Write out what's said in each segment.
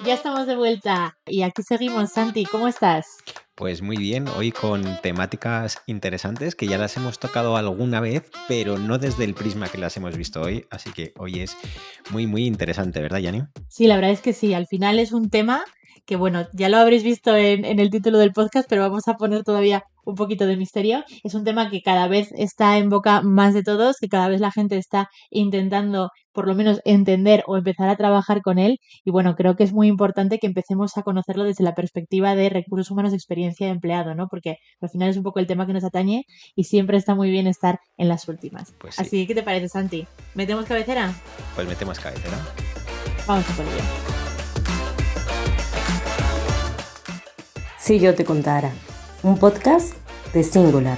Ya estamos de vuelta y aquí seguimos. Santi, ¿cómo estás? Pues muy bien, hoy con temáticas interesantes que ya las hemos tocado alguna vez, pero no desde el prisma que las hemos visto hoy, así que hoy es muy interesante, ¿verdad, Yanni? Sí, la verdad es que sí, al final es un tema que, bueno, ya lo habréis visto en el título del podcast, pero vamos a poner todavía un poquito de misterio. Es un tema que cada vez está en boca más de todos, que cada vez la gente está intentando por lo menos entender o empezar a trabajar con él. Y bueno, creo que es muy importante que empecemos a conocerlo desde la perspectiva de recursos humanos, experiencia de empleado, ¿no? Porque al final es un poco el tema que nos atañe y siempre está muy bien estar en las últimas. Pues sí, Así que, ¿qué te parece, Santi? ¿Metemos cabecera? pues metemos cabecera. Vamos a por ello. Si yo te contara, un podcast de Singular.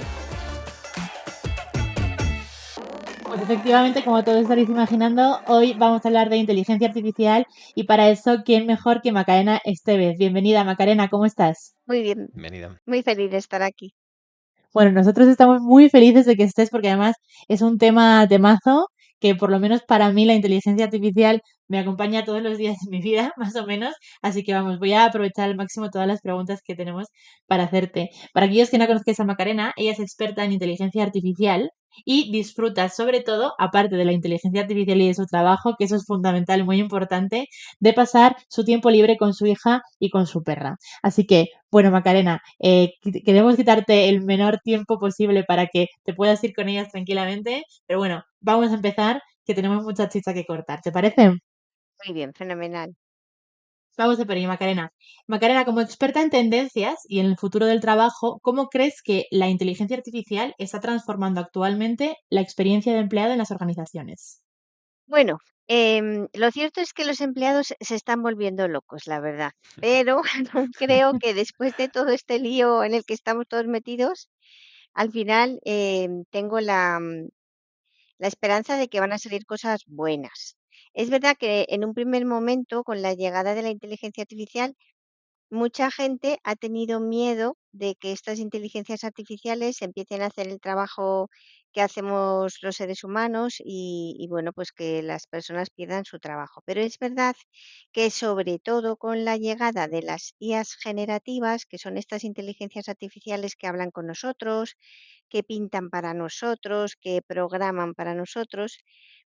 Pues efectivamente, como todos estaréis imaginando, hoy vamos a hablar de inteligencia artificial y para eso, ¿quién mejor que Macarena Estevez? Bienvenida, Macarena, ¿cómo estás? Muy bien, Bienvenida. muy feliz de estar aquí. Bueno, nosotros estamos muy felices de que estés porque además es un tema temazo que por lo menos para mí la inteligencia artificial me acompaña todos los días de mi vida, más o menos. Así que vamos, voy a aprovechar al máximo todas las preguntas que tenemos para hacerte. Para aquellos que no conozcáis a Macarena, ella es experta en inteligencia artificial y disfruta sobre todo, aparte de la inteligencia artificial y de su trabajo, que eso es fundamental, muy importante, de pasar su tiempo libre con su hija y con su perra. Así que, bueno, Macarena, queremos quitarte el menor tiempo posible para que te puedas ir con ellas tranquilamente, pero bueno, vamos a empezar, que tenemos mucha chicha que cortar, ¿te parece? Muy bien, fenomenal. Vamos a por ello, Macarena. Macarena, como experta en tendencias y en el futuro del trabajo, ¿cómo crees que la inteligencia artificial está transformando actualmente la experiencia de empleado en las organizaciones? Bueno, lo cierto es que los empleados se están volviendo locos, la verdad, pero creo que después de todo este lío en el que estamos todos metidos, al final tengo la esperanza de que van a salir cosas buenas. Es verdad que en un primer momento, con la llegada de la inteligencia artificial, mucha gente ha tenido miedo de que estas inteligencias artificiales empiecen a hacer el trabajo que hacemos los seres humanos y bueno, pues que las personas pierdan su trabajo. Pero es verdad que sobre todo con la llegada de las IAs generativas, que son estas inteligencias artificiales que hablan con nosotros, que pintan para nosotros, que programan para nosotros,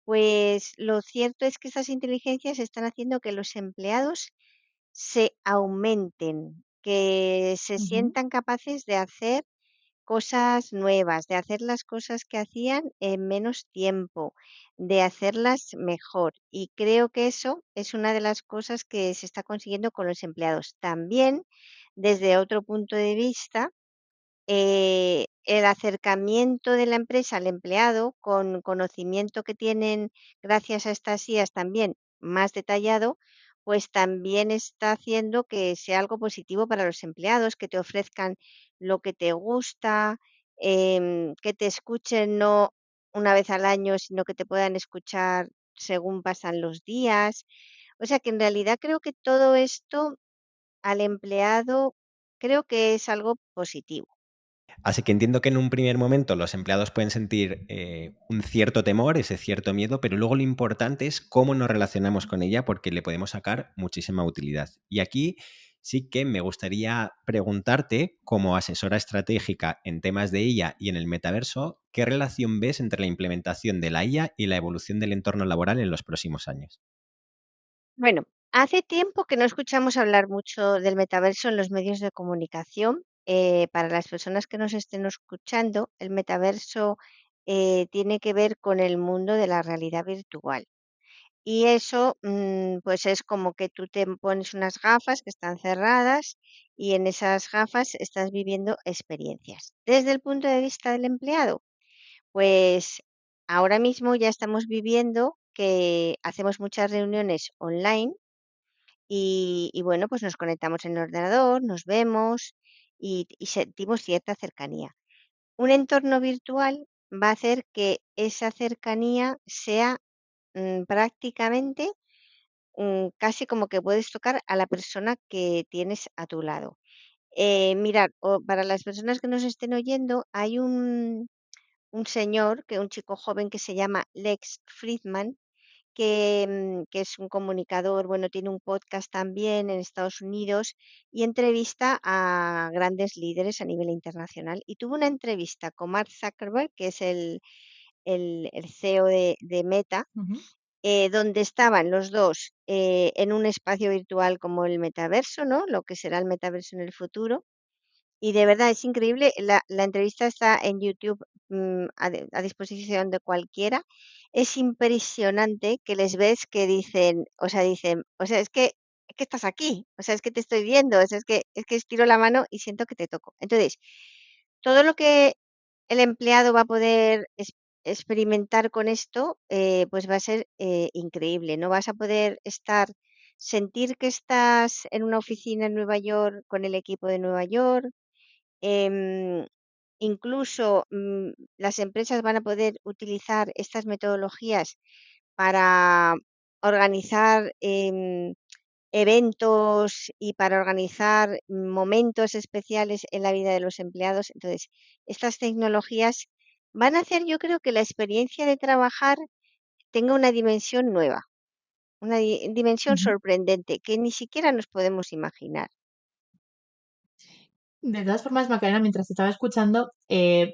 pues lo cierto es que estas inteligencias están haciendo que los empleados se aumenten, que se Ujú. sientan capaces de hacer cosas nuevas, de hacer las cosas que hacían en menos tiempo, de hacerlas mejor. Y creo que eso es una de las cosas que se está consiguiendo con los empleados. También, desde otro punto de vista, el acercamiento de la empresa al empleado con conocimiento que tienen gracias a estas IAs también más detallado, pues también está haciendo que sea algo positivo para los empleados, que te ofrezcan lo que te gusta, que te escuchen no una vez al año, sino que te puedan escuchar según pasan los días. O sea que en realidad creo que todo esto al empleado creo que es algo positivo. Así que entiendo que en un primer momento los empleados pueden sentir un cierto temor, ese cierto miedo, pero luego lo importante es cómo nos relacionamos con ella porque le podemos sacar muchísima utilidad. Y aquí sí que me gustaría preguntarte, como asesora estratégica en temas de IA y en el metaverso, ¿qué relación ves entre la implementación de la IA y la evolución del entorno laboral en los próximos años? Bueno, hace tiempo que no escuchamos hablar mucho del metaverso en los medios de comunicación. Para las personas que nos estén escuchando, el metaverso tiene que ver con el mundo de la realidad virtual. Y eso, pues es como que tú te pones unas gafas que están cerradas y en esas gafas estás viviendo experiencias. Desde el punto de vista del empleado, pues ahora mismo ya estamos viviendo que hacemos muchas reuniones online y bueno, pues nos conectamos en el ordenador, nos vemos y sentimos cierta cercanía. Un entorno virtual va a hacer que esa cercanía sea prácticamente casi como que puedes tocar a la persona que tienes a tu lado. Mirad, para las personas que nos estén oyendo, hay un señor, un chico joven que se llama Lex Friedman, que es un comunicador, bueno, tiene un podcast también en Estados Unidos y entrevista a grandes líderes a nivel internacional. Y tuvo una entrevista con Mark Zuckerberg, que es el CEO de Meta, Ujú. donde estaban los dos en un espacio virtual como el metaverso, ¿no? Lo que será el metaverso en el futuro. Y de verdad es increíble. La entrevista está en YouTube, a disposición de cualquiera. Es impresionante que les ves que dicen, o sea, es que estás aquí, o sea, es que te estoy viendo, o sea, es que estiro la mano y siento que te toco. Entonces, todo lo que el empleado va a poder experimentar con esto, pues va a ser increíble. No vas a poder sentir que estás en una oficina en Nueva York con el equipo de Nueva York. em, Incluso las empresas van a poder utilizar estas metodologías para organizar eventos y para organizar momentos especiales en la vida de los empleados. Entonces, estas tecnologías van a hacer, yo creo, que la experiencia de trabajar tenga una dimensión nueva, una dimensión Ujú. sorprendente que ni siquiera nos podemos imaginar. De todas formas, Macarena, mientras te estaba escuchando,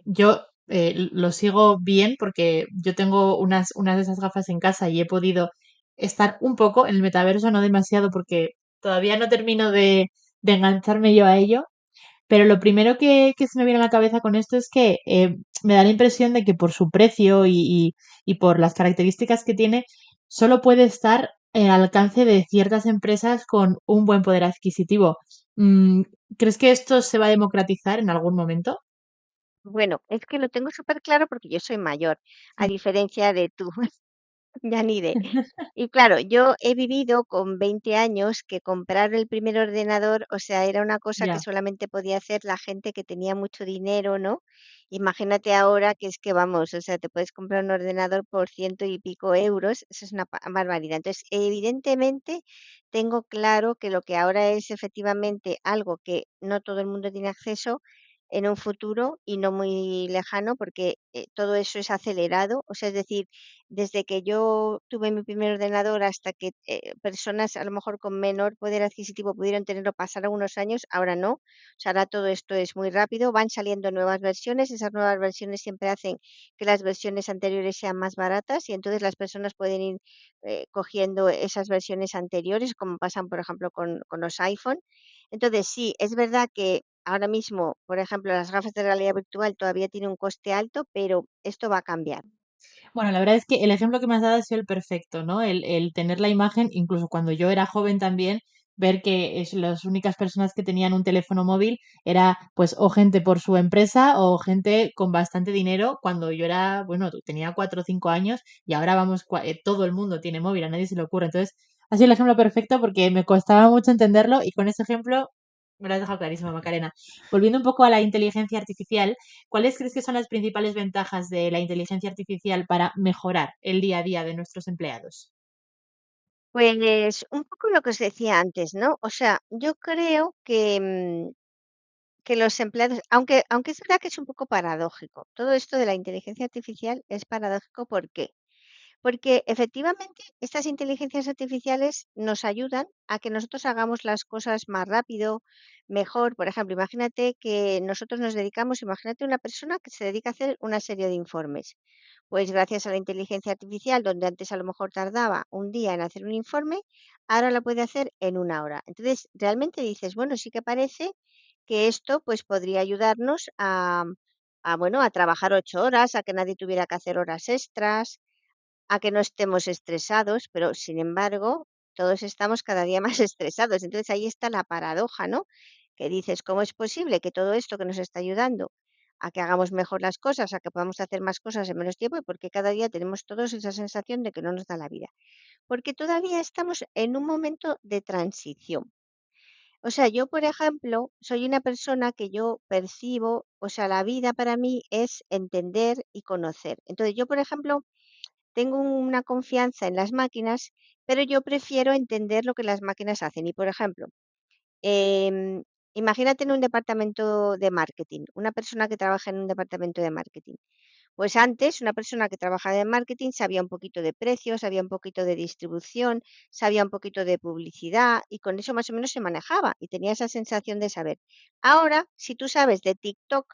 yo lo sigo bien porque yo tengo unas de esas gafas en casa y he podido estar un poco en el metaverso, no demasiado porque todavía no termino de engancharme yo a ello. Pero lo primero que se me viene a la cabeza con esto es que me da la impresión de que por su precio y por las características que tiene, solo puede estar al alcance de ciertas empresas con un buen poder adquisitivo. Mm, ¿Crees que esto se va a democratizar en algún momento? Bueno, es que lo tengo súper claro porque yo soy mayor, a diferencia de tú. Ya ni idea. Y claro, yo he vivido con 20 años que comprar el primer ordenador, o sea, era una cosa que Ya. solamente podía hacer la gente que tenía mucho dinero, ¿no? Imagínate ahora que es que vamos, o sea, te puedes comprar un ordenador por ciento y pico euros, eso es una barbaridad. Entonces, evidentemente, tengo claro que lo que ahora es efectivamente algo que no todo el mundo tiene acceso en un futuro y no muy lejano, porque todo eso es acelerado, o sea, es decir, desde que yo tuve mi primer ordenador hasta que personas a lo mejor con menor poder adquisitivo pudieron tenerlo, pasaron unos años, ahora no. O sea, ahora todo esto es muy rápido, van saliendo nuevas versiones, esas nuevas versiones siempre hacen que las versiones anteriores sean más baratas y entonces las personas pueden ir cogiendo esas versiones anteriores, como pasan, por ejemplo, con los iPhone. Entonces, sí, es verdad que ahora mismo, por ejemplo, las gafas de realidad virtual todavía tienen un coste alto, pero esto va a cambiar. Bueno, la verdad es que el ejemplo que me has dado ha sido el perfecto, ¿no? El tener la imagen, incluso cuando yo era joven también, ver que las únicas personas que tenían un teléfono móvil era pues o gente por su empresa o gente con bastante dinero cuando yo era, bueno, tenía 4 o 5 años y ahora vamos, todo el mundo tiene móvil, a nadie se le ocurre. Entonces, ha sido el ejemplo perfecto porque me costaba mucho entenderlo y con ese ejemplo me lo has dejado clarísimo, Macarena. Volviendo un poco a la inteligencia artificial, ¿cuáles crees que son las principales ventajas de la inteligencia artificial para mejorar el día a día de nuestros empleados? Pues un poco lo que os decía antes, ¿no? O sea, yo creo que los empleados, aunque es verdad que es un poco paradójico, todo esto de la inteligencia artificial es paradójico, ¿por qué? Porque efectivamente estas inteligencias artificiales nos ayudan a que nosotros hagamos las cosas más rápido, mejor. Por ejemplo, imagínate que nosotros imagínate una persona que se dedica a hacer una serie de informes. Pues gracias a la inteligencia artificial, donde antes a lo mejor tardaba un día en hacer un informe, ahora lo puede hacer en una hora. Entonces, realmente dices, bueno, sí que parece que esto pues podría ayudarnos bueno, a trabajar 8 horas, a que nadie tuviera que hacer horas extras, a que no estemos estresados, pero sin embargo, todos estamos cada día más estresados. Entonces ahí está la paradoja, ¿no? Que dices, ¿cómo es posible que todo esto que nos está ayudando a que hagamos mejor las cosas, a que podamos hacer más cosas en menos tiempo y porque cada día tenemos todos esa sensación de que no nos da la vida? Porque todavía estamos en un momento de transición. O sea, yo, por ejemplo, soy una persona que yo percibo, o sea, la vida para mí es entender y conocer. Entonces, yo, por ejemplo, tengo una confianza en las máquinas, pero yo prefiero entender lo que las máquinas hacen. Y, por ejemplo, em, imagínate en un departamento de marketing, una persona que trabaja en un departamento de marketing. Pues antes, una persona que trabajaba en marketing sabía un poquito de precios, sabía un poquito de distribución, sabía un poquito de publicidad y con eso más o menos se manejaba y tenía esa sensación de saber. Ahora, si tú sabes de TikTok,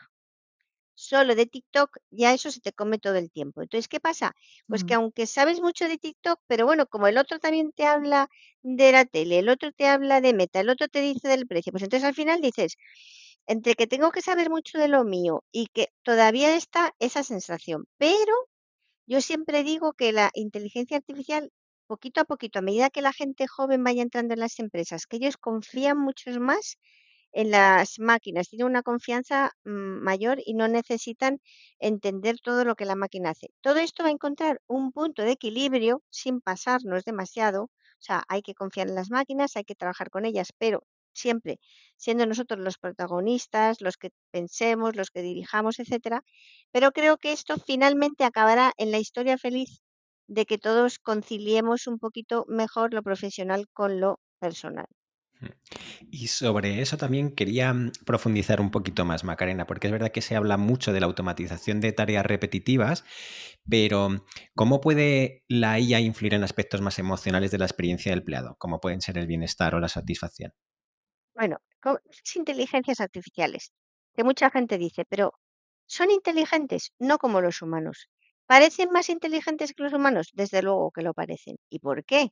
solo de TikTok, ya eso se te come todo el tiempo. Entonces, ¿qué pasa? Pues que Mm, aunque sabes mucho de TikTok, pero bueno, como el otro también te habla de la tele, el otro te habla de Meta, el otro te dice del precio, pues entonces al final dices, entre que tengo que saber mucho de lo mío y que todavía está esa sensación, pero yo siempre digo que la inteligencia artificial, poquito a poquito, a medida que la gente joven vaya entrando en las empresas, que ellos confían mucho más en las máquinas, tienen una confianza mayor y no necesitan entender todo lo que la máquina hace. Todo esto va a encontrar un punto de equilibrio sin pasarnos demasiado. O sea, hay que confiar en las máquinas, hay que trabajar con ellas, pero siempre siendo nosotros los protagonistas, los que pensemos, los que dirijamos, etcétera. Pero creo que esto finalmente acabará en la historia feliz de que todos conciliemos un poquito mejor lo profesional con lo personal. Y sobre eso también quería profundizar un poquito más, Macarena, porque es verdad que se habla mucho de la automatización de tareas repetitivas, pero ¿cómo puede la IA influir en aspectos más emocionales de la experiencia del empleado, como pueden ser el bienestar o la satisfacción? Bueno, las inteligencias artificiales, que mucha gente dice, pero ¿son inteligentes? No como los humanos. ¿Parecen más inteligentes que los humanos? Desde luego que lo parecen. ¿Y por qué?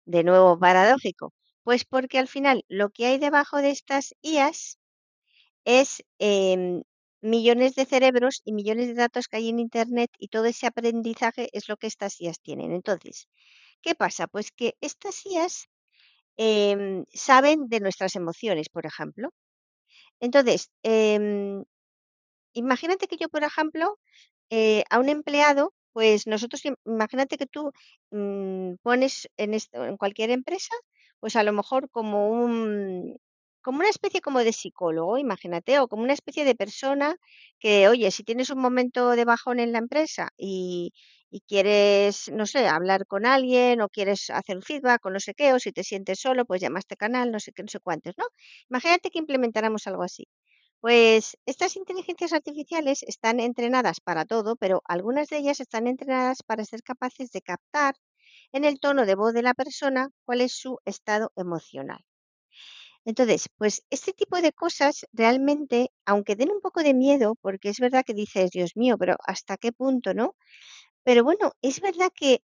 De nuevo, paradójico. Pues porque al final lo que hay debajo de estas IAs es millones de cerebros y millones de datos que hay en Internet y todo ese aprendizaje es lo que estas IAs tienen. Entonces, ¿qué pasa? Pues que estas IAs saben de nuestras emociones, por ejemplo. Entonces, imagínate que yo, por ejemplo, a un empleado, pues nosotros, imagínate que tú pones en cualquier empresa, pues a lo mejor como una especie como de psicólogo, imagínate, o como una especie de persona que, oye, si tienes un momento de bajón en la empresa y quieres, no sé, hablar con alguien o quieres hacer un feedback o no sé qué, o si te sientes solo, pues llama a este canal, no sé qué, no sé cuántos, ¿no? Imagínate que implementáramos algo así. Pues estas inteligencias artificiales están entrenadas para todo, pero algunas de ellas están entrenadas para ser capaces de captar en el tono de voz de la persona cuál es su estado emocional. Entonces, pues este tipo de cosas realmente, aunque den un poco de miedo, porque es verdad que dices, Dios mío, pero ¿hasta qué punto, no? Pero bueno, es verdad que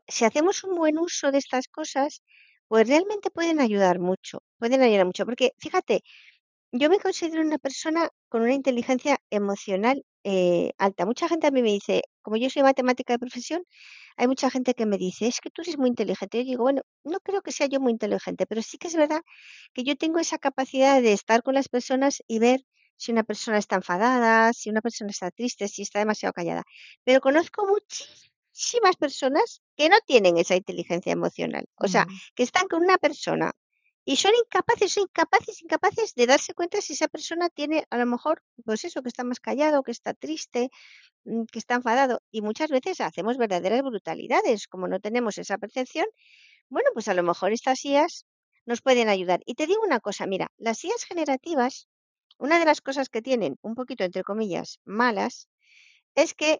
si hacemos un buen uso de estas cosas, pues realmente pueden ayudar mucho, porque fíjate, yo me considero una persona con una inteligencia emocional alta. Mucha gente a mí me dice, como yo soy matemática de profesión, hay mucha gente que me dice, es que tú eres muy inteligente. Yo digo, bueno, no creo que sea yo muy inteligente, pero sí que es verdad que yo tengo esa capacidad de estar con las personas y ver si una persona está enfadada, si una persona está triste, si está demasiado callada. Pero conozco muchísimas personas que no tienen esa inteligencia emocional. O sea, mm, que están con una persona y son incapaces de darse cuenta si esa persona tiene, a lo mejor, pues eso, que está más callado, que está triste, que está enfadado. Y muchas veces hacemos verdaderas brutalidades. Como no tenemos esa percepción, bueno, pues a lo mejor estas IAs nos pueden ayudar. Y te digo una cosa, mira, las IAs generativas, una de las cosas que tienen, un poquito entre comillas, malas, es que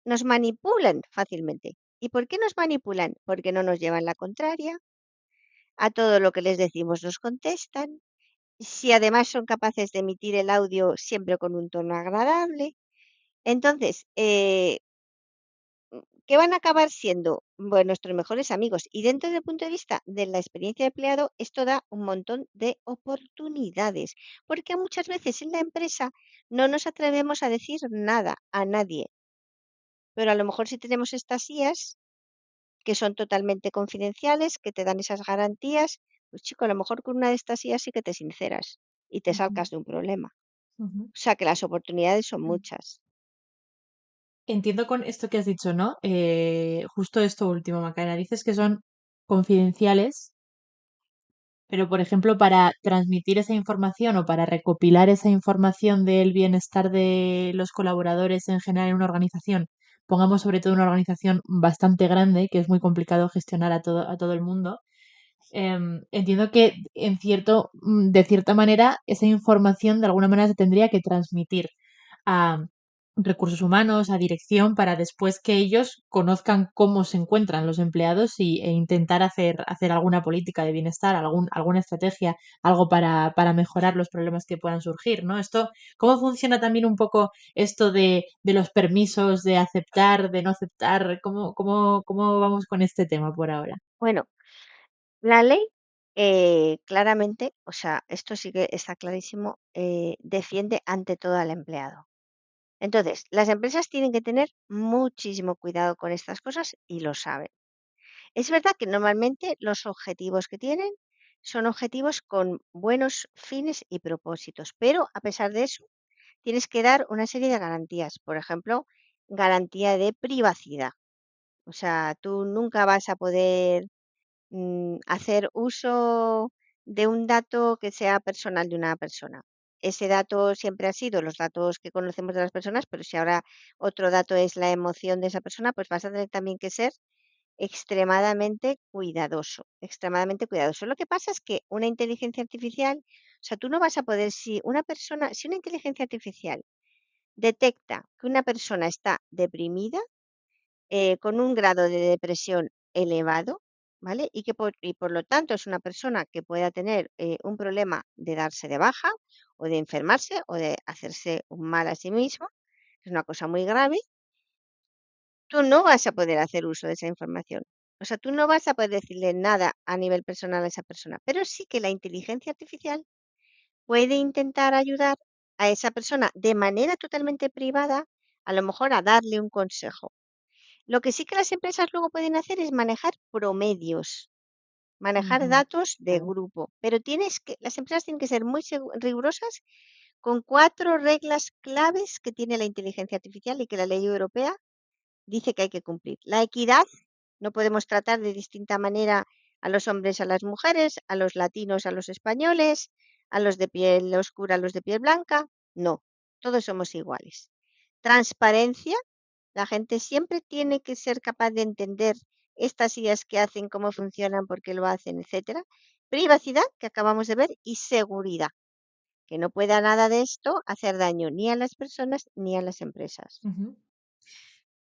nos manipulan fácilmente. ¿Y por qué nos manipulan? Porque no nos llevan la contraria, a todo lo que les decimos nos contestan, si además son capaces de emitir el audio siempre con un tono agradable. Entonces, ¿qué van a acabar siendo? Bueno, nuestros mejores amigos. Y dentro del punto de vista de la experiencia de empleado, esto da un montón de oportunidades, porque muchas veces en la empresa no nos atrevemos a decir nada a nadie, pero a lo mejor si tenemos estas IAs que son totalmente confidenciales, que te dan esas garantías, pues chico, a lo mejor con una de estas IAs sí que te sinceras y te ujú, salgas de un problema. ujú. O sea que las oportunidades son Mm. muchas. Entiendo con esto que has dicho, ¿no? Justo esto último, Macarena. Dices que son confidenciales, pero por ejemplo, para transmitir esa información o para recopilar esa información del bienestar de los colaboradores en general en una organización, pongamos sobre todo una organización bastante grande, que es muy complicado gestionar a todo el mundo. Entiendo que de cierta manera esa información de alguna manera se tendría que transmitir recursos humanos, a dirección, para después que ellos conozcan cómo se encuentran los empleados e intentar hacer alguna política de bienestar, alguna estrategia, algo para mejorar los problemas que puedan surgir, ¿no? ¿Cómo funciona también un poco esto de los permisos, de aceptar, de no aceptar? ¿Cómo vamos con este tema por ahora? Bueno, la ley, claramente, o sea, esto sí que está clarísimo, defiende ante todo al empleado. Entonces, las empresas tienen que tener muchísimo cuidado con estas cosas y lo saben. Es verdad que normalmente los objetivos que tienen son objetivos con buenos fines y propósitos, pero a pesar de eso, tienes que dar una serie de garantías. Por ejemplo, garantía de privacidad. O sea, tú nunca vas a poder hacer uso de un dato que sea personal de una persona. Ese dato siempre ha sido los datos que conocemos de las personas, pero si ahora otro dato es la emoción de esa persona, pues vas a tener también que ser extremadamente cuidadoso, extremadamente cuidadoso. Lo que pasa es que una inteligencia artificial, o sea, tú no vas a poder, si una inteligencia artificial detecta que una persona está deprimida, con un grado de depresión elevado, ¿vale? Y por lo tanto es una persona que pueda tener un problema de darse de baja o de enfermarse o de hacerse un mal a sí mismo, es una cosa muy grave, tú no vas a poder hacer uso de esa información. O sea, tú no vas a poder decirle nada a nivel personal a esa persona, pero sí que la inteligencia artificial puede intentar ayudar a esa persona de manera totalmente privada, a lo mejor a darle un consejo. Lo que sí que las empresas luego pueden hacer es manejar promedios, manejar Ujú, datos de claro. grupo, pero las empresas tienen que ser muy rigurosas con 4 reglas claves que tiene la inteligencia artificial y que la ley europea dice que hay que cumplir. La equidad, no podemos tratar de distinta manera a los hombres, a las mujeres, a los latinos, a los españoles, a los de piel oscura, a los de piel blanca. No, todos somos iguales. Transparencia, la gente siempre tiene que ser capaz de entender estas ideas que hacen, cómo funcionan, por qué lo hacen, etcétera. Privacidad, que acabamos de ver, y seguridad, que no pueda nada de esto hacer daño ni a las personas ni a las empresas. Ujú.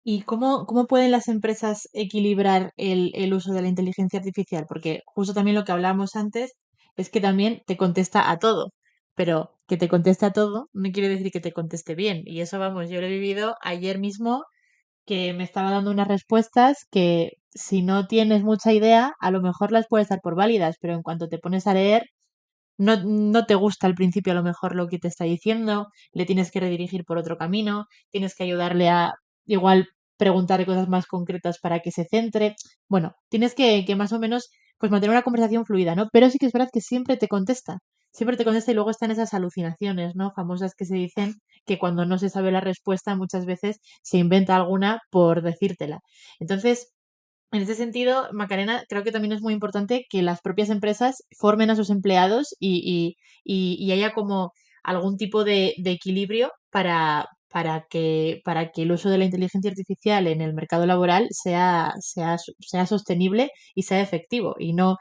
¿Y cómo pueden las empresas equilibrar el uso de la inteligencia artificial? Porque justo también lo que hablábamos antes es que también te contesta a todo, pero que te conteste a todo no quiere decir que te conteste bien. Y eso, vamos, yo lo he vivido ayer mismo, que me estaba dando unas respuestas que, si no tienes mucha idea, a lo mejor las puedes dar por válidas, pero en cuanto te pones a leer, no te gusta al principio a lo mejor lo que te está diciendo, le tienes que redirigir por otro camino, tienes que ayudarle a igual preguntarle cosas más concretas para que se centre. Bueno, tienes que más o menos pues mantener una conversación fluida, ¿no? Pero sí que es verdad que siempre te contesta, y luego están esas alucinaciones, ¿no? Famosas, que se dicen que cuando no se sabe la respuesta muchas veces se inventa alguna por decírtela. Entonces, en ese sentido, Macarena, creo que también es muy importante que las propias empresas formen a sus empleados y haya como algún tipo de equilibrio para que el uso de la inteligencia artificial en el mercado laboral sea sostenible y sea efectivo, y no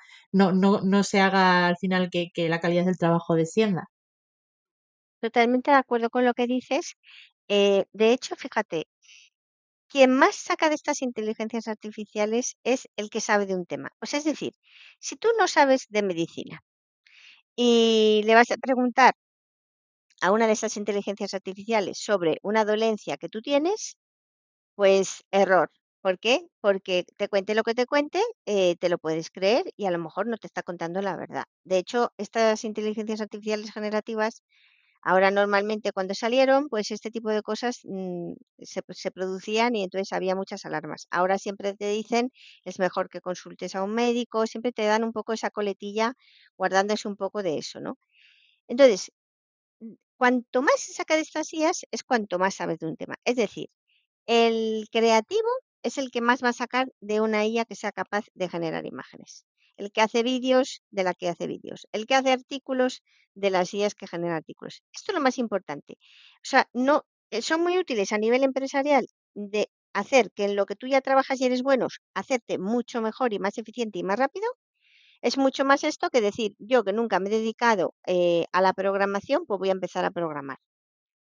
se haga al final que la calidad del trabajo descienda. Totalmente de acuerdo con lo que dices. De hecho, fíjate, quien más saca de estas inteligencias artificiales es el que sabe de un tema. O sea, es decir, si tú no sabes de medicina y le vas a preguntar a una de esas inteligencias artificiales sobre una dolencia que tú tienes, pues error. ¿Por qué? Porque te cuente lo que te cuente, te lo puedes creer y a lo mejor no te está contando la verdad. De hecho, estas inteligencias artificiales generativas, ahora normalmente cuando salieron, pues este tipo de cosas se producían y entonces había muchas alarmas. Ahora siempre te dicen, es mejor que consultes a un médico, siempre te dan un poco esa coletilla guardándose un poco de eso, ¿no? Entonces, cuanto más se saca de estas IAs es cuanto más sabes de un tema. Es decir, el creativo es el que más va a sacar de una IA que sea capaz de generar imágenes. El que hace vídeos de la que hace vídeos. El que hace artículos de las IAs que generan artículos. Esto es lo más importante. O sea, no, son muy útiles a nivel empresarial de hacer que en lo que tú ya trabajas y eres bueno, hacerte mucho mejor y más eficiente y más rápido. Es mucho más esto que decir, yo que nunca me he dedicado a la programación, pues voy a empezar a programar.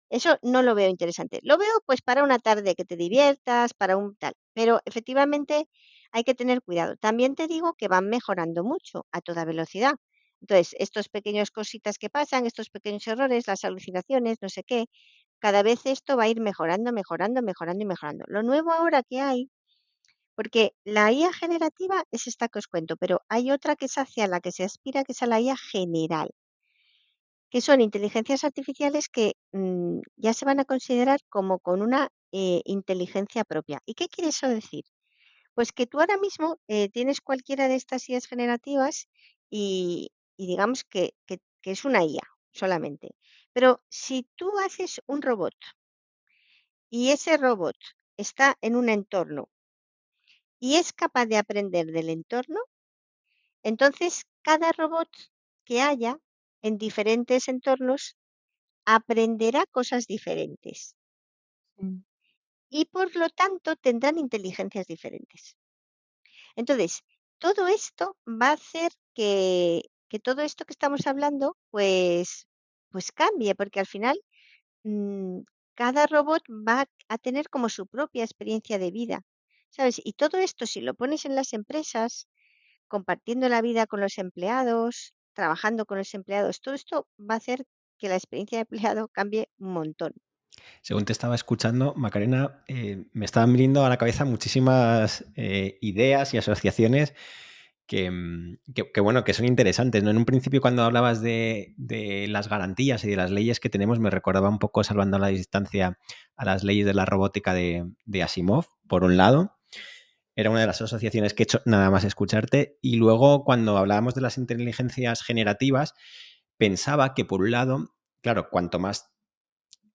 Eso no lo veo interesante. Lo veo pues para una tarde que te diviertas, para un tal, pero efectivamente hay que tener cuidado. También te digo que van mejorando mucho a toda velocidad. Entonces, estos pequeños cositas que pasan, estos pequeños errores, las alucinaciones, no sé qué, cada vez esto va a ir mejorando, mejorando, mejorando y mejorando. Lo nuevo ahora que hay, porque la IA generativa es esta que os cuento, pero hay otra que es hacia la que se aspira, que es a la IA general, que son inteligencias artificiales que ya se van a considerar como con una inteligencia propia. ¿Y qué quiere eso decir? Pues que tú ahora mismo tienes cualquiera de estas IAs generativas y digamos que es una IA solamente. Pero si tú haces un robot y ese robot está en un entorno y es capaz de aprender del entorno, entonces cada robot que haya en diferentes entornos aprenderá cosas diferentes Mm. y por lo tanto tendrán inteligencias diferentes. Entonces, todo esto va a hacer que todo esto que estamos hablando, pues cambie, porque al final mm, cada robot va a tener como su propia experiencia de vida, ¿sabes? Y todo esto, si lo pones en las empresas, compartiendo la vida con los empleados, trabajando con los empleados, todo esto va a hacer que la experiencia de empleado cambie un montón. Según te estaba escuchando, Macarena, me estaban viniendo a la cabeza muchísimas ideas y asociaciones bueno, que son interesantes, ¿no? En un principio, cuando hablabas de las garantías y de las leyes que tenemos, me recordaba un poco, salvando la distancia, a las leyes de la robótica de Asimov, por un lado. Era una de las asociaciones que he hecho nada más escucharte. Y luego, cuando hablábamos de las inteligencias generativas, pensaba que, por un lado, claro, cuanto más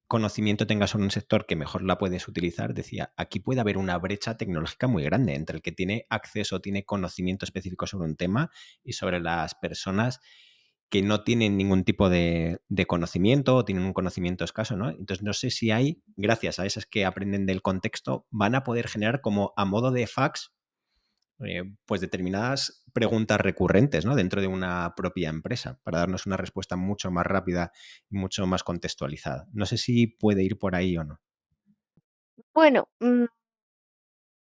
conocimiento tengas sobre un sector, que mejor la puedes utilizar. Decía, aquí puede haber una brecha tecnológica muy grande entre el que tiene acceso, tiene conocimiento específico sobre un tema, y sobre las personas que no tienen ningún tipo de conocimiento o tienen un conocimiento escaso, ¿no? Entonces, no sé si hay, gracias a esas que aprenden del contexto, van a poder generar, como a modo de fax, pues determinadas preguntas recurrentes, ¿no? Dentro de una propia empresa, para darnos una respuesta mucho más rápida y mucho más contextualizada. No sé si puede ir por ahí o no. Bueno,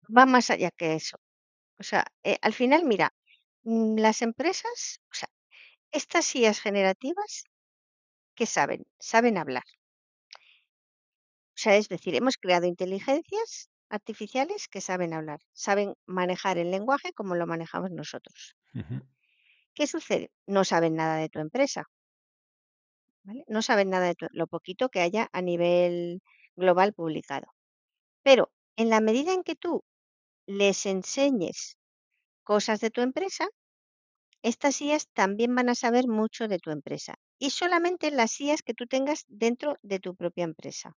va más allá que eso. O sea, al final, mira, las empresas, o sea, estas IAs generativas, ¿qué saben? Saben hablar. O sea, es decir, hemos creado inteligencias artificiales que saben hablar, saben manejar el lenguaje como lo manejamos nosotros. Ujú. ¿Qué sucede? No saben nada de tu empresa, ¿vale? No saben nada de lo poquito que haya a nivel global publicado. Pero en la medida en que tú les enseñes cosas de tu empresa, estas IAs también van a saber mucho de tu empresa y solamente las IAs que tú tengas dentro de tu propia empresa.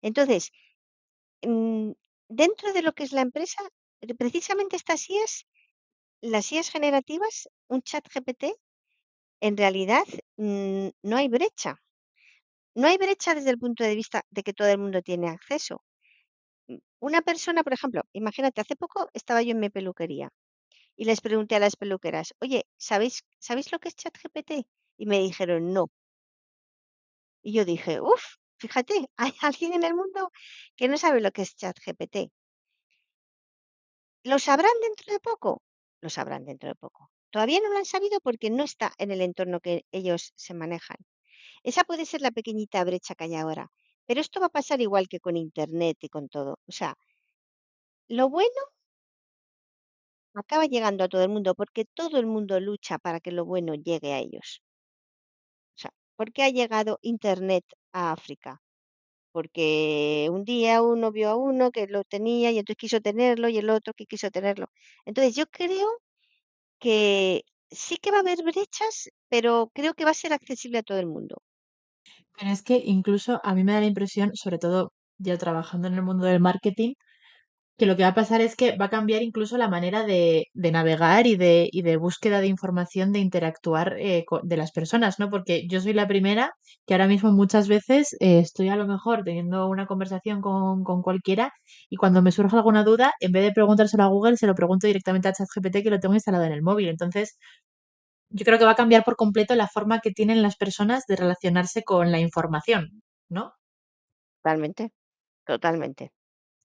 Entonces, mm, dentro de lo que es la empresa, precisamente estas IAs, las IAs generativas, un chat GPT, en realidad no hay brecha. No hay brecha desde el punto de vista de que todo el mundo tiene acceso. Una persona, por ejemplo, imagínate, hace poco estaba yo en mi peluquería y les pregunté a las peluqueras, oye, ¿sabéis lo que es ChatGPT? Y me dijeron, no. Y yo dije, uff, fíjate, hay alguien en el mundo que no sabe lo que es ChatGPT. ¿Lo sabrán dentro de poco? Lo sabrán dentro de poco. Todavía no lo han sabido porque no está en el entorno que ellos se manejan. Esa puede ser la pequeñita brecha que hay ahora. Pero esto va a pasar igual que con Internet y con todo. O sea, lo bueno acaba llegando a todo el mundo porque todo el mundo lucha para que lo bueno llegue a ellos. O sea, ¿por qué ha llegado Internet a África? Porque un día uno vio a uno que lo tenía y entonces quiso tenerlo y el otro que quiso tenerlo. Entonces yo creo que sí que va a haber brechas, pero creo que va a ser accesible a todo el mundo. Pero es que incluso a mí me da la impresión, sobre todo ya trabajando en el mundo del marketing, que lo que va a pasar es que va a cambiar incluso la manera de navegar y de búsqueda de información, de interactuar de las personas, ¿no? Porque yo soy la primera que ahora mismo muchas veces estoy a lo mejor teniendo una conversación con cualquiera y cuando me surge alguna duda, en vez de preguntárselo a Google, se lo pregunto directamente a ChatGPT que lo tengo instalado en el móvil. Entonces, yo creo que va a cambiar por completo la forma que tienen las personas de relacionarse con la información, ¿no? totalmente, totalmente.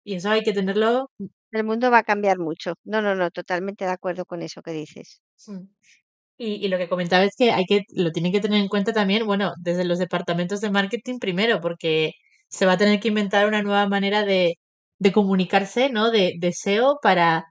Y eso hay que tenerlo. El mundo va a cambiar mucho. No, no, no, totalmente de acuerdo con eso que dices. Mm. Y lo que comentaba es que lo tienen que tener en cuenta también, bueno, desde los departamentos de marketing primero, porque se va a tener que inventar una nueva manera de comunicarse, ¿no? De SEO para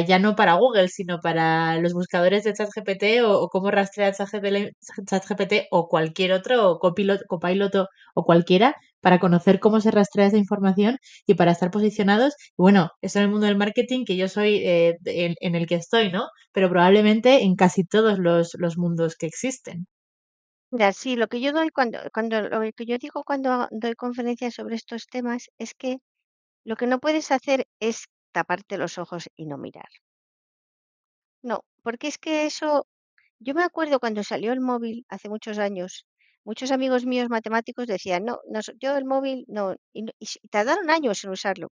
ya no para Google, sino para los buscadores de ChatGPT o cómo rastrear ChatGPT o cualquier otro, o copiloto o cualquiera, para conocer cómo se rastrea esa información y para estar posicionados. Y bueno, eso en el mundo del marketing que yo soy en el que estoy, ¿no? Pero probablemente en casi todos los mundos que existen. Mira, sí, lo que yo doy lo que yo digo cuando doy conferencias sobre estos temas es que lo que no puedes hacer es taparte los ojos y no mirar. No, porque es que eso, yo me acuerdo cuando salió el móvil hace muchos años, muchos amigos míos matemáticos decían, no, yo el móvil no, y tardaron años en usarlo.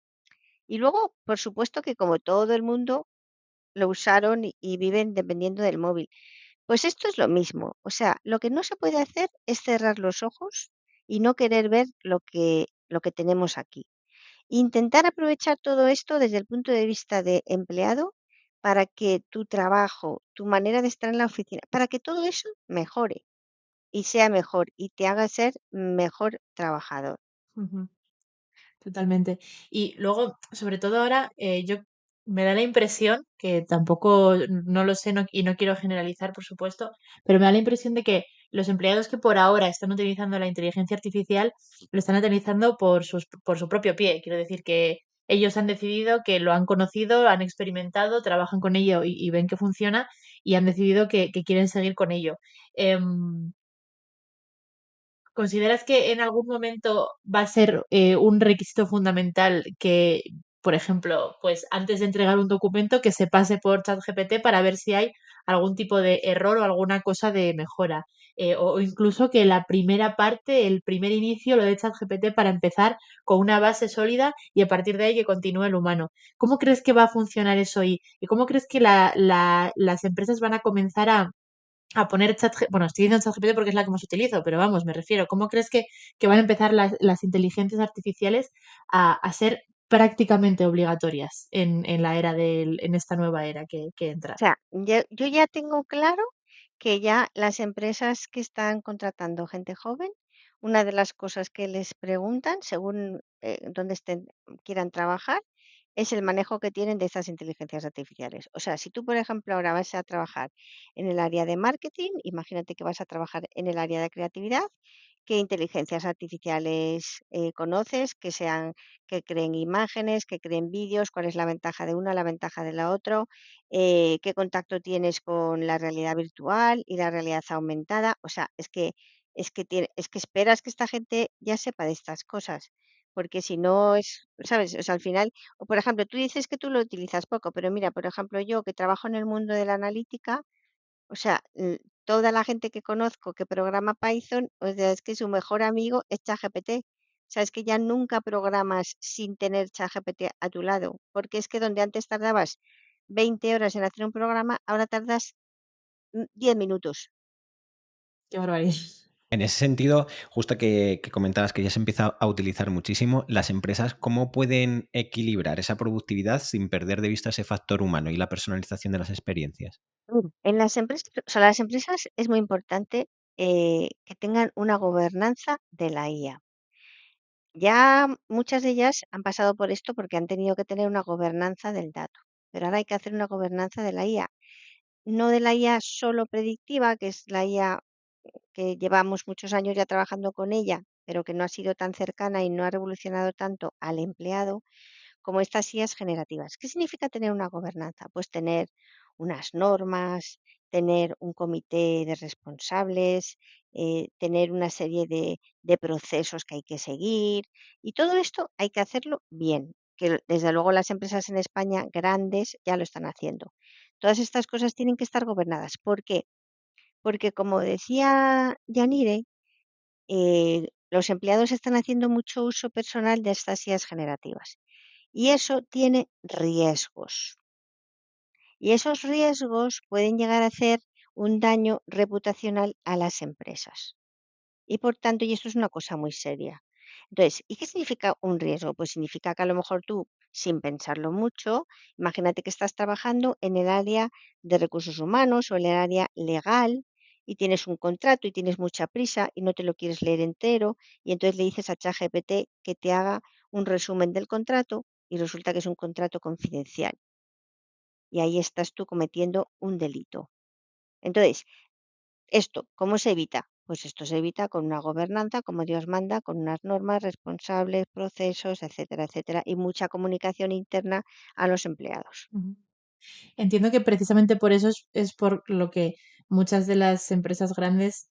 Y luego, por supuesto que como todo el mundo lo usaron y viven dependiendo del móvil. Pues esto es lo mismo. O sea, lo que no se puede hacer es cerrar los ojos y no querer ver lo que tenemos aquí. Intentar aprovechar todo esto desde el punto de vista de empleado para que tu trabajo, tu manera de estar en la oficina, para que todo eso mejore y sea mejor y te haga ser mejor trabajador. Ujú. Totalmente. Y luego, sobre todo ahora, yo me da la impresión, que tampoco no lo sé y no quiero generalizar, por supuesto, pero me da la impresión de que los empleados que por ahora están utilizando la inteligencia artificial lo están utilizando por su propio pie. Quiero decir que ellos han decidido que lo han conocido, han experimentado, trabajan con ello y ven que funciona y han decidido que quieren seguir con ello. Em, ¿Consideras que en algún momento va a ser un requisito fundamental que, por ejemplo, pues antes de entregar un documento que se pase por ChatGPT para ver si hay algún tipo de error o alguna cosa de mejora? O incluso que la primera parte, el primer inicio, lo de ChatGPT para empezar con una base sólida y a partir de ahí que continúe el humano. ¿Cómo crees que va a funcionar eso y cómo crees que las empresas van a comenzar a poner bueno, estoy diciendo ChatGPT porque es la que más utilizo, pero vamos, me refiero, ¿cómo crees que van a empezar las inteligencias artificiales a ser prácticamente obligatorias en la era en esta nueva era que O entra? sea, yo ya tengo claro que ya las empresas que están contratando gente joven, una de las cosas que les preguntan, según dónde quieran trabajar, es el manejo que tienen de estas inteligencias artificiales. O sea, si tú, por ejemplo, ahora vas a trabajar en el área de marketing, imagínate que vas a trabajar en el área de creatividad, ¿qué inteligencias artificiales conoces que creen imágenes, que creen vídeos? ¿Cuál es la ventaja de una, la ventaja de la otra? ¿Qué contacto tienes con la realidad virtual y la realidad aumentada? O sea, es que esperas que esta gente ya sepa de estas cosas, porque si no es, ¿sabes? O sea, al final, o por ejemplo, tú dices que tú lo utilizas poco, pero mira, por ejemplo, yo que trabajo en el mundo de la analítica, o sea, toda la gente que conozco que programa Python, o sea, es que su mejor amigo es ChatGPT. O sea, es que ya nunca programas sin tener ChatGPT a tu lado, porque es que donde antes tardabas 20 horas en hacer un programa, ahora tardas 10 minutos. Qué barbaridad. En ese sentido, justo que comentabas que ya se empieza a utilizar muchísimo, las empresas, ¿cómo pueden equilibrar esa productividad sin perder de vista ese factor humano y la personalización de las experiencias? En las empresas, o sea, las empresas es muy importante que tengan una gobernanza de la IA. Ya muchas de ellas han pasado por esto porque han tenido que tener una gobernanza del dato, pero ahora hay que hacer una gobernanza de la IA, no de la IA solo predictiva, que es la IA que llevamos muchos años ya trabajando con ella, pero que no ha sido tan cercana y no ha revolucionado tanto al empleado, como estas IAs generativas. ¿Qué significa tener una gobernanza? Pues tener unas normas, tener un comité de responsables, tener una serie de procesos que hay que seguir y todo esto hay que hacerlo bien, que desde luego las empresas en España grandes ya lo están haciendo. Todas estas cosas tienen que estar gobernadas. ¿Por qué? Porque como decía Yanire, los empleados están haciendo mucho uso personal de estas IAs generativas. Y eso tiene riesgos. Y esos riesgos pueden llegar a hacer un daño reputacional a las empresas. Y por tanto, y esto es una cosa muy seria. Entonces, ¿y qué significa un riesgo? Pues significa que a lo mejor tú, sin pensarlo mucho, imagínate que estás trabajando en el área de recursos humanos o en el área legal y tienes un contrato y tienes mucha prisa y no te lo quieres leer entero y entonces le dices a ChatGPT que te haga un resumen del contrato y resulta que es un contrato confidencial y ahí estás tú cometiendo un delito. Entonces, ¿esto cómo se evita? Pues esto se evita con una gobernanza, como Dios manda, con unas normas responsables, procesos, etcétera, etcétera, y mucha comunicación interna a los empleados. Ujú. Entiendo que precisamente por eso es por lo que muchas de las empresas grandes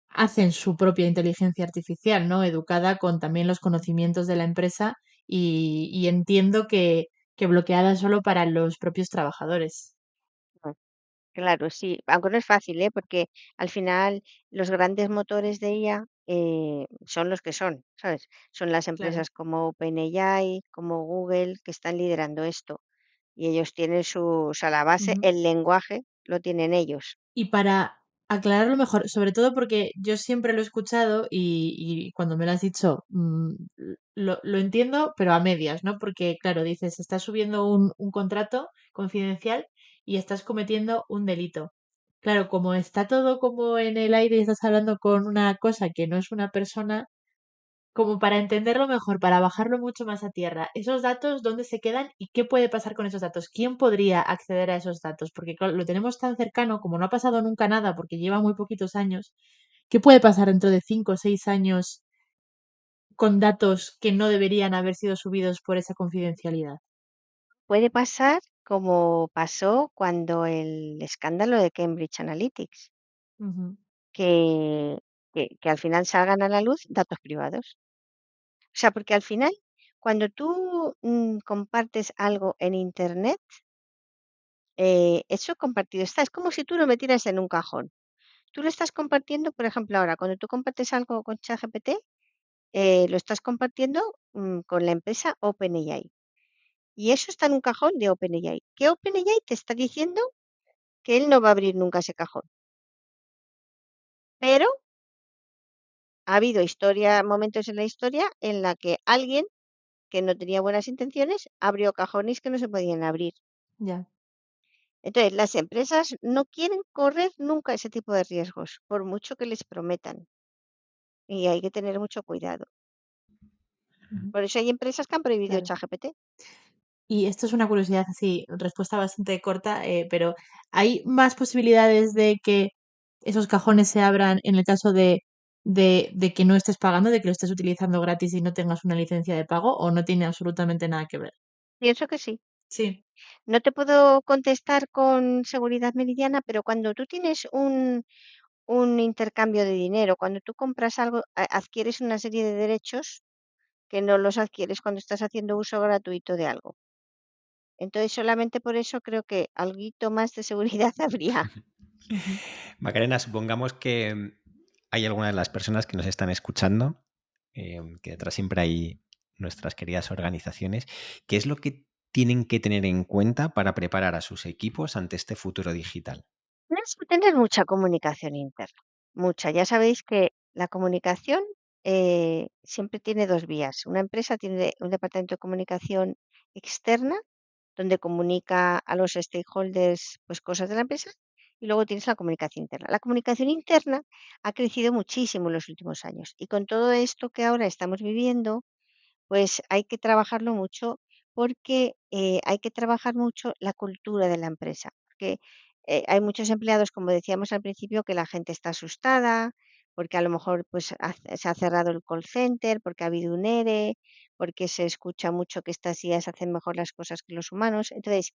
hacen su propia inteligencia artificial, ¿no? Educada con también los conocimientos de la empresa y entiendo que bloqueada solo para los propios trabajadores. Mm, claro, sí, aunque no es fácil, ¿eh? Porque al final los grandes motores de IA son los que son, ¿sabes? Son las Claro. empresas como OpenAI, como Google, que están liderando esto. Y ellos tienen o sea, la base, Ujú. el lenguaje lo tienen ellos. Y para aclararlo mejor, sobre todo porque yo siempre lo he escuchado y cuando me lo has dicho, lo entiendo, pero a medias, ¿no? Porque, claro, dices, estás subiendo un contrato confidencial y estás cometiendo un delito. Claro, como está todo como en el aire y estás hablando con una cosa que no es una persona, como para entenderlo mejor, para bajarlo mucho más a tierra, esos datos, ¿dónde se quedan y qué puede pasar con esos datos? ¿Quién podría acceder a esos datos? Porque claro, lo tenemos tan cercano, como no ha pasado nunca nada, porque lleva muy poquitos años, ¿qué puede pasar dentro de 5 o 6 años con datos que no deberían haber sido subidos por esa confidencialidad? Puede pasar como pasó cuando el escándalo de Cambridge Analytics, Ujú. que, que al final salgan a la luz datos privados. O sea, porque al final, cuando tú compartes algo en Internet, eso compartido está. Es como si tú lo metieras en un cajón. Tú lo estás compartiendo, por ejemplo, ahora, cuando tú compartes algo con ChatGPT, lo estás compartiendo con la empresa OpenAI. Y eso está en un cajón de OpenAI. ¿Qué OpenAI te está diciendo? Que él no va a abrir nunca ese cajón. Pero ha habido momentos en la historia en la que alguien que no tenía buenas intenciones abrió cajones que no se podían abrir. Ya. Entonces, las empresas no quieren correr nunca ese tipo de riesgos, por mucho que les prometan. Y hay que tener mucho cuidado. Ujú. Por eso hay empresas que han prohibido Claro. ChatGPT. Y esto es una curiosidad así, respuesta bastante corta, pero ¿hay más posibilidades de que esos cajones se abran en el caso de que no estés pagando, de que lo estés utilizando gratis y no tengas una licencia de pago, o no tiene absolutamente nada que ver? Pienso que sí. Sí. No te puedo contestar con seguridad meridiana, pero cuando tú tienes un intercambio de dinero, cuando tú compras algo, adquieres una serie de derechos que no los adquieres cuando estás haciendo uso gratuito de algo. Entonces, solamente por eso creo que alguito más de seguridad habría. Ujú. Macarena, supongamos que hay alguna de las personas que nos están escuchando, que detrás siempre hay nuestras queridas organizaciones. ¿Qué es lo que tienen que tener en cuenta para preparar a sus equipos ante este futuro digital? Tienes que tener mucha comunicación interna, mucha. Ya sabéis que la comunicación siempre tiene dos vías. Una empresa tiene un departamento de comunicación externa, donde comunica a los stakeholders pues, cosas de la empresa, y luego tienes la comunicación interna. La comunicación interna ha crecido muchísimo en los últimos años y con todo esto que ahora estamos viviendo, pues hay que trabajarlo mucho porque hay que trabajar mucho la cultura de la empresa. Porque hay muchos empleados, como decíamos al principio, que la gente está asustada, porque a lo mejor pues, se ha cerrado el call center, porque ha habido un ERE, porque se escucha mucho que estas IAs hacen mejor las cosas que los humanos. Entonces,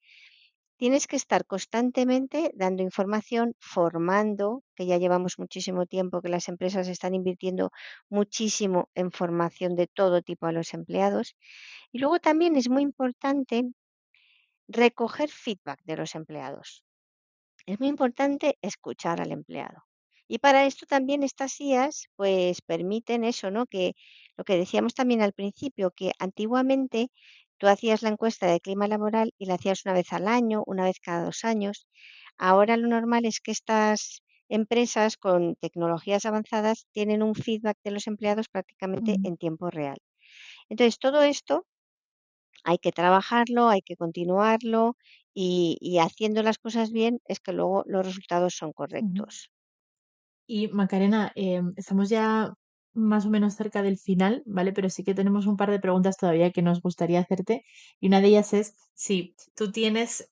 tienes que estar constantemente dando información, formando, que ya llevamos muchísimo tiempo que las empresas están invirtiendo muchísimo en formación de todo tipo a los empleados. Y luego también es muy importante recoger feedback de los empleados. Es muy importante escuchar al empleado. Y para esto también estas IAs pues permiten eso, ¿no? Que lo que decíamos también al principio, que antiguamente tú hacías la encuesta de clima laboral y la hacías una vez al año, una vez cada 2 años. Ahora lo normal es que empresas con tecnologías avanzadas tienen un feedback de los empleados prácticamente Ujú, en tiempo real. Entonces, todo esto hay que trabajarlo, hay que continuarlo y haciendo las cosas bien es que luego los resultados son ujú. correctos. Y Macarena, estamos ya más o menos cerca del final, ¿vale? Pero sí que tenemos un par de preguntas todavía que nos gustaría hacerte. Y una de ellas es si tú tienes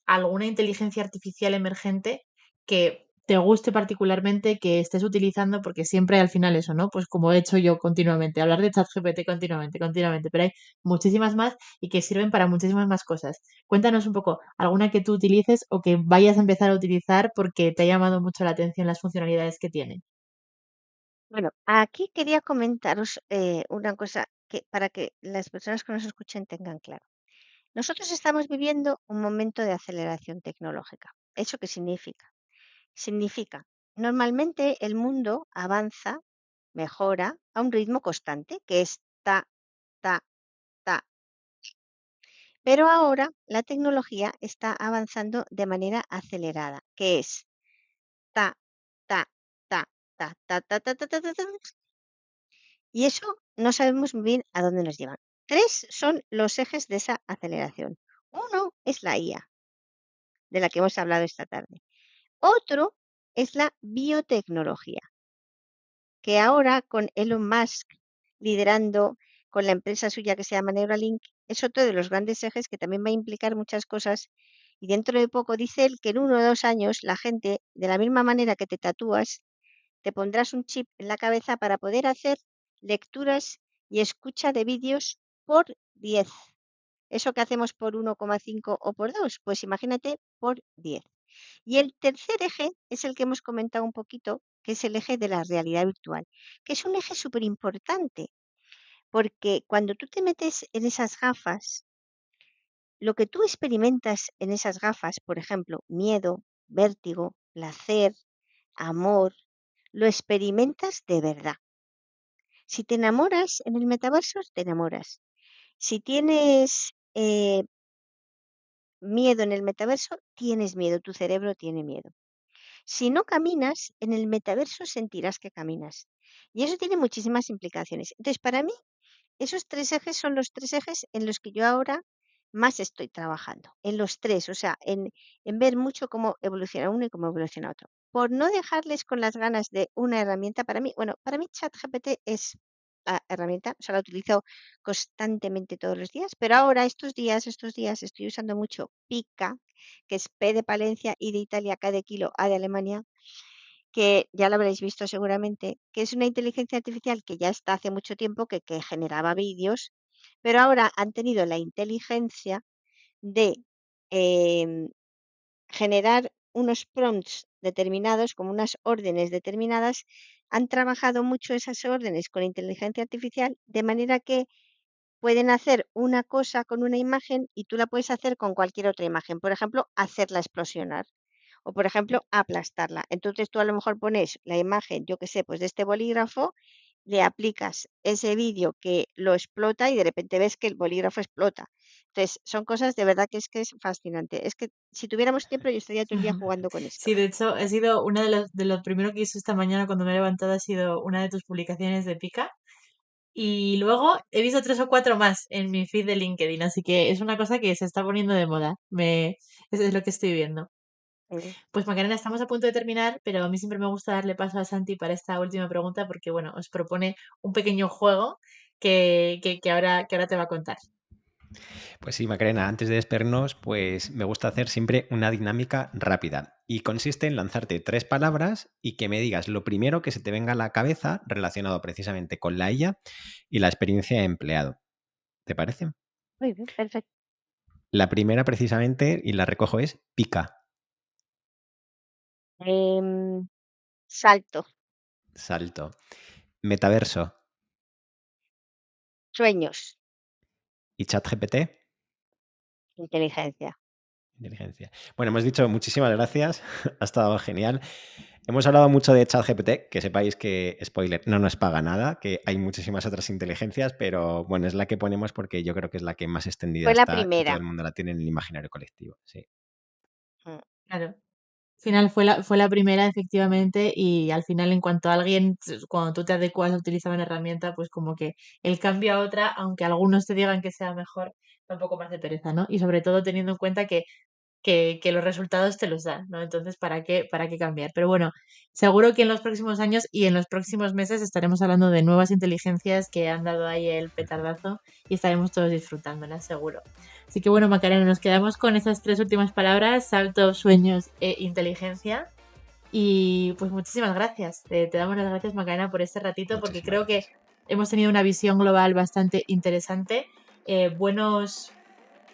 alguna inteligencia artificial emergente que te guste particularmente, que estés utilizando, porque siempre al final eso, ¿no? Pues como he hecho yo continuamente, hablar de ChatGPT continuamente, continuamente, pero hay muchísimas más y que sirven para muchísimas más cosas. Cuéntanos un poco, alguna que tú utilices o que vayas a empezar a utilizar porque te ha llamado mucho la atención las funcionalidades que tiene. Bueno, aquí quería comentaros una cosa que para que las personas que nos escuchen tengan claro. Nosotros estamos viviendo un momento de aceleración tecnológica. ¿Eso qué significa? Significa, normalmente el mundo avanza, mejora a un ritmo constante, que es ta, ta, ta. Pero ahora la tecnología está avanzando de manera acelerada, que es ta, ta, ta, ta, ta, ta, ta, ta, ta, ta, ta, y eso no sabemos muy bien a dónde nos llevan. Tres son los ejes de esa aceleración. Uno es la IA, de la que hemos hablado esta tarde. Otro es la biotecnología, que ahora con Elon Musk liderando con la empresa suya que se llama Neuralink, es otro de los grandes ejes que también va a implicar muchas cosas. Y dentro de poco dice él que en 1 o 2 años la gente, de la misma manera que te tatúas, te pondrás un chip en la cabeza para poder hacer lecturas y escucha de vídeos por 10. Eso que hacemos por 1,5 o por 2, pues imagínate por 10. Y el tercer eje es el que hemos comentado un poquito, que es el eje de la realidad virtual, que es un eje súper importante, porque cuando tú te metes en esas gafas, lo que tú experimentas en esas gafas, por ejemplo, miedo, vértigo, placer, amor, lo experimentas de verdad. Si te enamoras en el metaverso, te enamoras. Si tienes miedo en el metaverso, tienes miedo, tu cerebro tiene miedo. Si no caminas, en el metaverso sentirás que caminas. Y eso tiene muchísimas implicaciones. Entonces, para mí, esos tres ejes son los tres ejes en los que yo ahora más estoy trabajando. En los tres, o sea, en ver mucho cómo evoluciona uno y cómo evoluciona otro. Por no dejarles con las ganas de una herramienta, para mí, bueno, para mí ChatGPT es la herramienta, o sea, la utilizo constantemente todos los días, pero ahora estos días estoy usando mucho Pica, que es P de Palencia, I de Italia, K de Kilo, A de Alemania, que ya lo habréis visto seguramente, que es una inteligencia artificial que ya está hace mucho tiempo que generaba vídeos, pero ahora han tenido la inteligencia de em, generar unos prompts determinados, como unas órdenes determinadas, han trabajado mucho esas órdenes con inteligencia artificial, de manera que pueden hacer una cosa con una imagen y tú la puedes hacer con cualquier otra imagen. Por ejemplo, hacerla explosionar o, por ejemplo, aplastarla. Entonces tú a lo mejor pones la imagen, yo qué sé, pues de este bolígrafo, le aplicas ese vídeo que lo explota y de repente ves que el bolígrafo explota. Entonces, son cosas de verdad que es fascinante. Es que si tuviéramos tiempo, yo estaría todo el día jugando con esto. Sí, de hecho, ha sido una de los primeros que hice esta mañana cuando me he levantado, ha sido una de tus publicaciones de Pica. Y luego he visto tres o cuatro más en mi feed de LinkedIn, así que es una cosa que se está poniendo de moda. Eso es lo que estoy viendo. Mm. Pues Macarena, estamos a punto de terminar, pero a mí siempre me gusta darle paso a Santi para esta última pregunta porque, bueno, os propone un pequeño juego que ahora te va a contar. Pues sí, Macarena, antes de despedirnos, pues me gusta hacer siempre una dinámica rápida y consiste en lanzarte tres palabras y que me digas lo primero que se te venga a la cabeza relacionado precisamente con la IA y la experiencia de empleado. ¿Te parece? Muy bien, perfecto. La primera precisamente, y la recojo, es pica, Em, salto, salto, metaverso sueños, y ChatGPT. inteligencia. Inteligencia. Bueno, hemos dicho muchísimas gracias, ha estado genial. Hemos hablado mucho de ChatGPT, que sepáis que, spoiler, no nos paga nada, que hay muchísimas otras inteligencias, pero bueno, es la que ponemos porque yo creo que es la que más extendida Fue la está y todo primera. el mundo la tiene en el imaginario colectivo. Sí. Mm. Claro. Al final fue la primera, efectivamente, y al final, en cuanto a alguien, cuando tú te adecuas a utilizar una herramienta, pues como que el cambio a otra, aunque algunos te digan que sea mejor, tampoco más de pereza, ¿no? Y sobre todo teniendo en cuenta que los resultados te los dan, ¿no? Entonces, para qué cambiar? Pero bueno, seguro que en los próximos años y en los próximos meses estaremos hablando de nuevas inteligencias que han dado ahí el petardazo y estaremos todos disfrutándolas, seguro. Así que bueno, Macarena, nos quedamos con esas 3 últimas palabras: salto, sueños e inteligencia. Y pues muchísimas gracias. Te damos las gracias, Macarena, por este ratito, porque Muchísimas creo que gracias. hemos tenido una visión global bastante interesante, buenos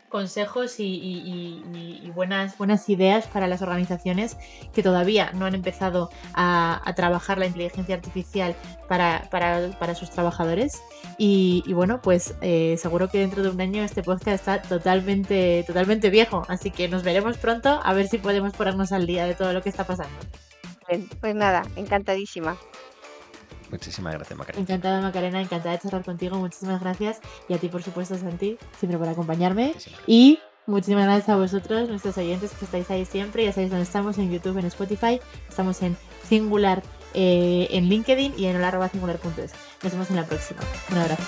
consejos y buenas ideas para las organizaciones que todavía no han empezado a trabajar la inteligencia artificial para sus trabajadores. Y bueno, pues seguro que dentro de un año este podcast está totalmente viejo, así que nos veremos pronto a ver si podemos ponernos al día de todo lo que está pasando. Bien, pues nada, encantadísima. Muchísimas gracias, Macarena. Encantada, Macarena, encantada de charlar contigo. Muchísimas gracias. Y a ti, por supuesto, Santi, siempre por acompañarme. Muchísimas gracias. Y muchísimas gracias a vosotros, nuestros oyentes, que estáis ahí siempre. Ya sabéis dónde estamos: en YouTube, en Spotify. Estamos en Singular, en LinkedIn y en hola@singular.es. Nos vemos en la próxima. Un abrazo.